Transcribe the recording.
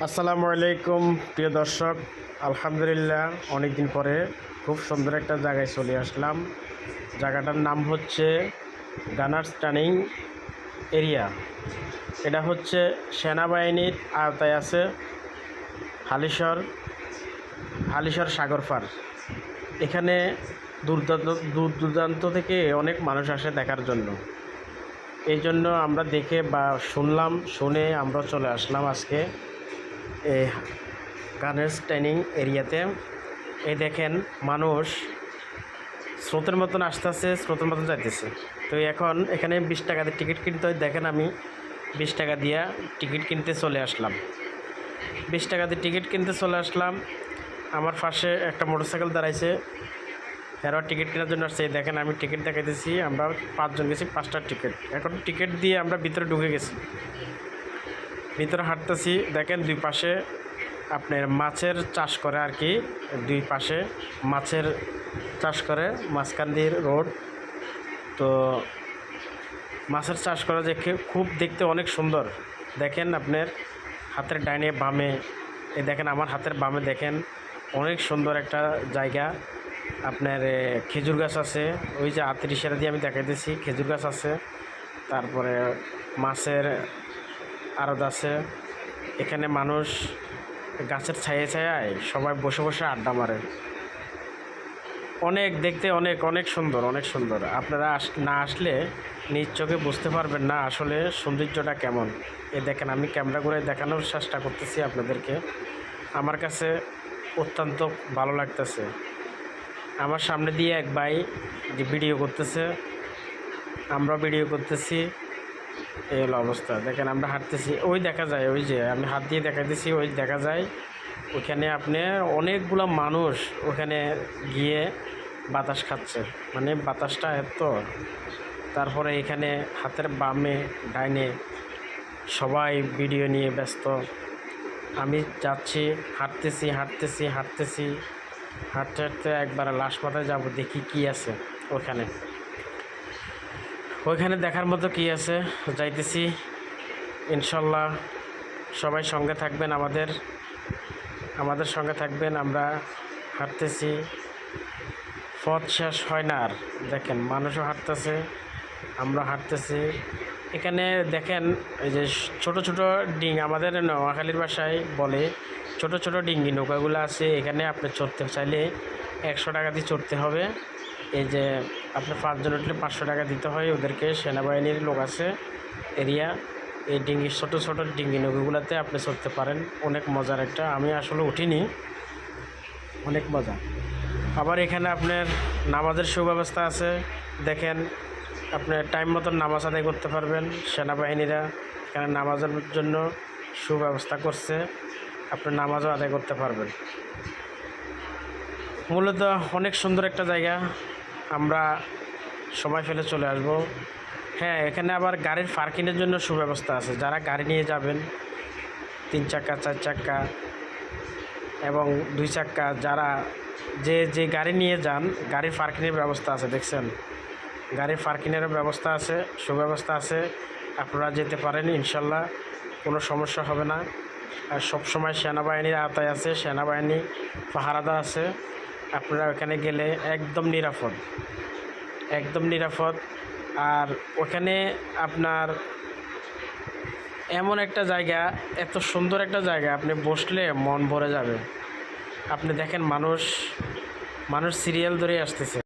আসসালামু আলাইকুম প্রিয় দর্শক, আলহামদুলিল্লাহ অনেক দিন পরে খুব সুন্দর একটা জায়গায় চলে আসলাম। জায়গাটার নাম হচ্ছে গানার্স ট্রেনিং এরিয়া। এটা হচ্ছে সেনাবাহিনীর আওতায় আছে হালিশহর সাগরপাড়। এখানে দূর দূরান্ত থেকে অনেক মানুষ আসে দেখার জন্য। এই জন্য আমরা দেখে বা শুনে আমরা চলে আসলাম আজকে এই গানার্স ট্রেনিং এরিয়াতে। এই দেখেন মানুষ স্রোতের মতন আসতেছে, স্রোতের মতন যাইতেছে। তো এখন এখানে 20 টাকা দিয়ে টিকিট কিনতে হয়। দেখেন আমি 20 টাকা দিয়ে টিকিট কিনতে চলে আসলাম। 20 টাকা দিয়ে টিকিট কিনতে চলে আসলাম। আমার পাশে একটা মোটরসাইকেল দাঁড়াইছে, এরাও টিকিট কেনার জন্য আসছে। দেখেন আমি টিকিট দেখাইতেছি, আমরা 5 জন গেছি, 5টা টিকিট। এখন টিকিট দিয়ে আমরা ভিতরে ঢুকে গেছি, ভিতরে হাঁটতেছি। দেখেন দুই পাশে আপনার মাছের চাষ করে আর কি, দুই পাশে মাছের চাষ করে, মাঝখান দিয়ে রোড। তো মাছের চাষ করা দেখে খুব দেখতে অনেক সুন্দর। দেখেন আপনার হাতের ডাইনে বামে, এই দেখেন আমার হাতের বামে দেখেন অনেক সুন্দর একটা জায়গা। আপনার খেজুর গাছ আছে, ওই যে আতিরিশারা দিয়ে আমি দেখাইতেছি, খেজুর গাছ আছে। তারপরে মাছের আড়ত আছে। এখানে মানুষ গাছের ছায়ে ছায়ায় সবাই বসে বসে আড্ডা মারে। অনেক দেখতে অনেক অনেক সুন্দর, অনেক সুন্দর। আপনারা না আসলে নিজ চোখে বুঝতে পারবেন না আসলে সৌন্দর্যটা কেমন। এ দেখেন আমি ক্যামেরা করে দেখানোর চেষ্টা করতেছি আপনাদেরকে। আমার কাছে অত্যন্ত ভালো লাগতেছে। আমার সামনে দিয়ে এক ভাই যে ভিডিও করতেছে, আমরা ভিডিও করতেছি। এই হলো অবস্থা। দেখেন আমরা হাঁটতেছি, ওই দেখা যায়, ওই যে আমি হাত দিয়ে দেখাইতেছি, ওই দেখা যায় ওখানে আপনি অনেকগুলো মানুষ ওখানে গিয়ে বাতাস খাচ্ছে। মানে বাতাসটা এত। তারপরে এখানে হাতের বামে ডাইনে সবাই ভিডিও নিয়ে ব্যস্ত। আমি যাচ্ছি, হাঁটতেছি হাঁটতে হাঁটতে একবার লাশ মাথায় যাব, দেখি কি আছে ওইখানে দেখার মতো কি আছে। যাইতেছি ইনশাল্লাহ। সবাই সঙ্গে থাকবেন, আমাদের সঙ্গে থাকবেন। আমরা হাঁটতেছি, পথ শেষ হয় না আর। দেখেন মানুষও হাঁটতেছে, আমরা হাঁটতেছি। এখানে দেখেন এই যে ছোট ছোট ডিঙি, আমাদের নোয়াখালীর ভাষায় বলে ছোট ছোট ডিঙ্গি নৌকাগুলো আছে। এখানে আপনি চড়তে চাইলে 100 টাকা দিয়ে চড়তে হবে। এই যে আপনি 5 জন উঠলে 500 টাকা দিতে হয় ওদেরকে। সেনাবাহিনীর লোক আছে এরিয়া। এই ডিঙ্গি ছোট ছোট ডিঙ্গি নৌকাগুলোতে আপনি চড়তে পারেন। অনেক মজার একটা, আমি আসলে উঠিনি, অনেক মজা। আবার এখানে আপনার নামাজের সুব্যবস্থা আছে। দেখেন আপনার টাইম মতন নামাজ আদায় করতে পারবেন। সেনাবাহিনীরা এখানে নামাজের জন্য সুব্যবস্থা করছে, আপনি নামাজও আদায় করতে পারবেন। মূলত অনেক সুন্দর একটা জায়গা, আমরা সময় ফেলে চলে আসব। হ্যাঁ, এখানে আবার গাড়ির পার্কিংয়ের জন্য সুব্যবস্থা আছে। যারা গাড়ি নিয়ে যাবেন 3 চাক্কা 4 চাক্কা এবং 2 চাক্কা, যারা যে গাড়ি নিয়ে যান, গাড়ির পার্কিংয়ের ব্যবস্থা আছে। দেখছেন গাড়ির পার্কিংয়েরও ব্যবস্থা আছে, সুব্যবস্থা আছে। আপনারা যেতে পারেন ইনশাল্লাহ, কোনো সমস্যা হবে না। আর সবসময় সেনাবাহিনীর আওতায় আছে, সেনাবাহিনী পাহারাদার আছে। আপনারা ওখানে গেলে একদম নিরাপদ, একদম নিরাপদ। আর ওখানে আপনার এমন একটা জায়গা, এত সুন্দর একটা জায়গা, আপনি বসলে মন ভরে যাবে। আপনি দেখেন মানুষ সিরিয়াল ধরে আসতেছে।